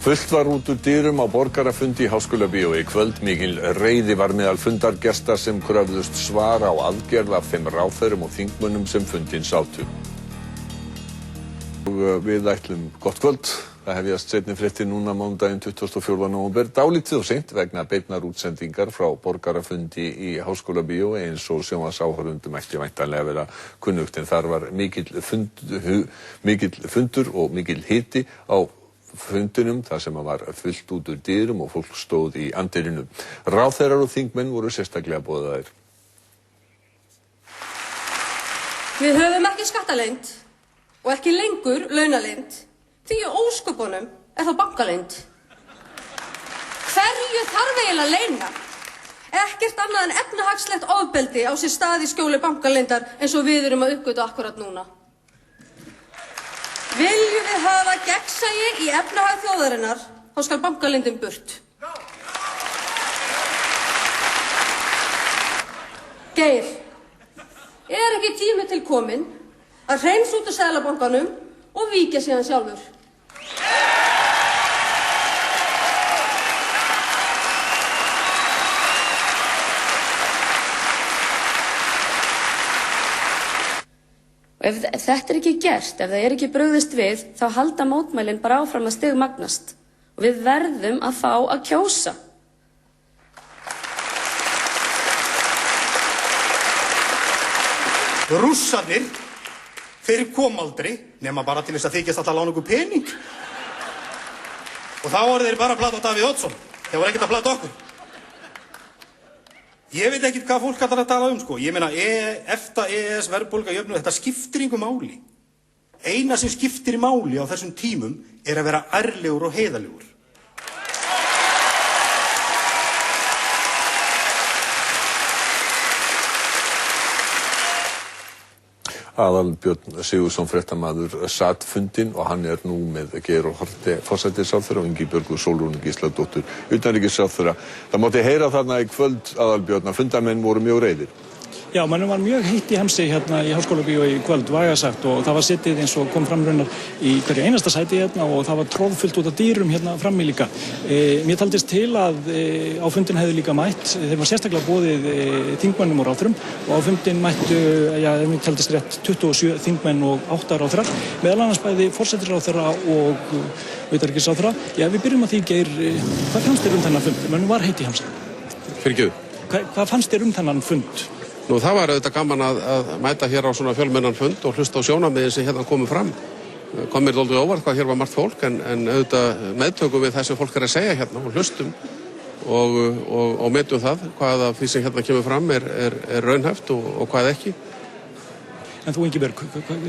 Fullt var út úr dyrum á borgarafundi í Háskólabíói í kvöld. Mikil reiði var meðal fundargesta sem kröfðust svara á aðgerð af þeim ráðherrum og þingmönnum sem fundinn sátu. Við ætlum gott kvöld. Það hefjast seinni fréttir núna mánudaginn 24. nóvember. Dálítið og seint vegna beinnar útsendingar frá borgarafundi í Háskólabíói eins og sjónvarpsáhorfendum ætti væntanlega vera kunnugt, en þar var mikill fundur og mikill hiti á fundinum, þar sem var fullt út úr dyrum og fólk stóð í anddyrinu. Ráðherrar og þingmenn voru sérstaklega boðaðir. Við höfum ekki skattaleynd og ekki lengur launaleynd, því í ósköpunum það bankaleynd. Hverju þarf eiginlega að leyna? Ekkert annað en efnahagslegt ofbeldi á sér stað í skjóli bankaleyndar eins og við erum að uppgötva akkúrat núna. Viljum við hafa gegnsæi í efnahag þjóðarinnar, þá skal bankaleyndin burt. Geir, ekki tími til kominn að hreinsa út úr Seðlabankanum og víkja síðan sjálfur? Ef þetta ekki gert, ef það ekki brugðist við, þá halda mótmælin bara áfram að stigmagnast. Og við verðum að fá að kjósa. Rússarnir, þeir kom aldrei, nema bara til þess að þykjast alltaf lána okkur pening. Og þá voru þeir bara að plata á Davíð Oddsson. Þeir voru ekkert að plata okkur. Ég veit ekkert hvað fólk ætlar að tala sko. Ég meina, EFTA, EES, verðbólga, jöfnuður, þetta skiptir engu máli. Eina sem skiptir máli á þessum tímum að vera ærlegur og heiðarlegur. Aðalbjörn Sigurðsson fréttamaður sat fundinn og hann nú með Geir Haarde forsætisráðherra og Ingibjörgu Sólrúnu Gísladóttur utanríkisráðherra. Það mátti heyra þarna í kvöld, Aðalbjörn, að fundarmenn voru mjög reiðir. Já, mannum var mjög heitt í hamsi hérna í Háskólabíói í kvöld, vægasagt, og það var setið eins og kom fram raunar í hverju einasta sæti hérna og það var troðfullt út af dýrum hérna frammi líka. Mér taldist til að á fundin hefði líka mætt, þeim var sérstaklega boðið þingmönnum og ráðherrum og á fundin mættu, mér taldist rétt 27 þingmenn og 8 ráðherrar, meðal annars bæði forsætisráðherra og utanríkisráðherra. Já, við byrjum á því, Geir, hvað fannst þér þennan fund? Mannum var heitt í hamsi. Hvað fannst þér þennan fund? Nú, það var auðvitað gaman að mæta hér á svona fjölmennan fund og hlusta á sjónarmiðin sem hérna komu fram. Kom mér dálítið óvart hvað hér var margt fólk, en auðvitað meðtökum við það sem fólk að segja hérna og hlustum og metum það, hvað af því sem hérna kemur fram er raunhæft og hvað ekki. En þú, Ingibjörg,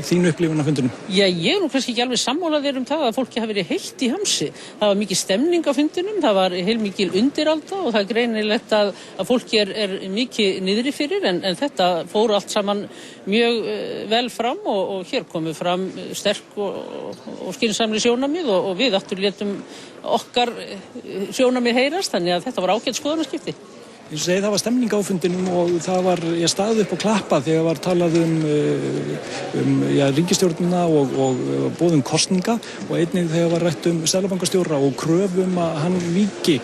þín upplifun af fundinum? Já, ég nú kannski ekki alveg sammála þér það að fólki hafi verið heitt í hamsi. Það var mikið stemning á fundinum, það var heilmikil undiralda og það er greinilegt að fólki er mikið niðri fyrir, en þetta fór allt saman mjög vel fram og hér komu fram sterk og skynsamleg sjónarmið og við aftur létum okkar sjónarmið heyrast, þannig að þetta var ágætt skoðanaskipti. Ég segi það var stemning á fundinum og það var, ég staðið upp og klappað þegar var talað ríkisstjórnina og boðum kosninga og einnig þegar var rætt seðlabankastjóra og kröfum að hann víki.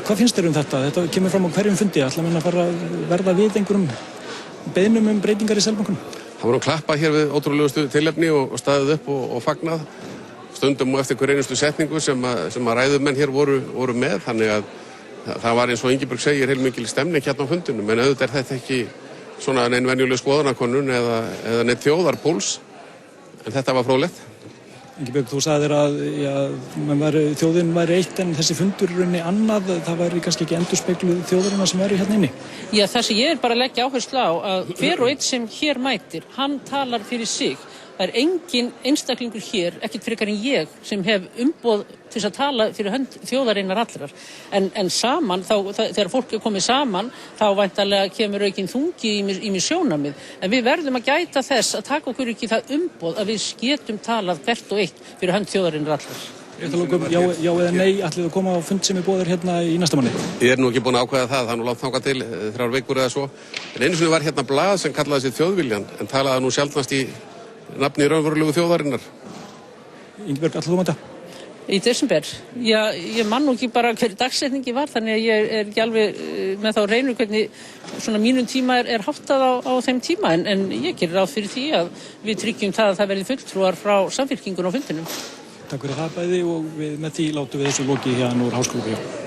Hvað finnst þér þetta? Þetta kemur fram á hverjum fundi, ætla menn að fara að verða við einhverjum beiðnum breytingar í seðlabankunum? Það var klappað hér við ótrúlegustu tilefni og staðið upp og fagnað stundum og eftir hver einustu setningu sem að ræðumenn hér voru með, þannig að það var eins og Ingibjörg segir heilmikil stemning hérna á fundinum, en auðvitað þetta ekki svona nein venjuleg skoðanakönnun eða neitt þjóðarpúls, en þetta var fróðlegt. Ingibjörg, þú sagðir að þjóðin væri eitt en þessi fundur runni annað, það væri kannski ekki endurspegluð þjóðarinnar sem væri hérna inni? Já, það sem ég bara að leggja áherslu á að hver og einn sem hér mætir, hann talar fyrir sig. Það engin einstaklingur hér, ekkert frekar en ég, sem hef umboð til að tala fyrir hönd þjóðarinnar allrar. En saman, þegar fólk komið saman, þá væntanlega kemur aukinn þungi í mér sjónarmið. En við verðum að gæta þess að taka okkur ekki það umboð að við getum talað hvert og eitt fyrir hönd þjóðarinnar allrar. Já eða nei, ætlið að koma á fund sem boðar hérna í næsta mánuði? Ég nú ekki búin að ákveða það nú langt þangað til 3 vikur eða svo. En einu sinni var hérna blað sem kallaði sig Þjóðviljan, en talaði nú sjaldnast í nafni raunverulegu þjóðarinnar. Ingibjörg, ætlar þú að mæta? Í desember? Já, ég man nú ekki bara hver dagsetningi var, þannig að ég er ekki alveg með þá reynu hvernig svona mínum tíma er háttað á þeim tíma, en ég gerir ráð fyrir því að við tryggjum það að það verði fulltrúar frá Samfylkingunni á fundinum. Takk fyrir það bæði og með því látum við þessu lokið hérna úr Háskólabíó.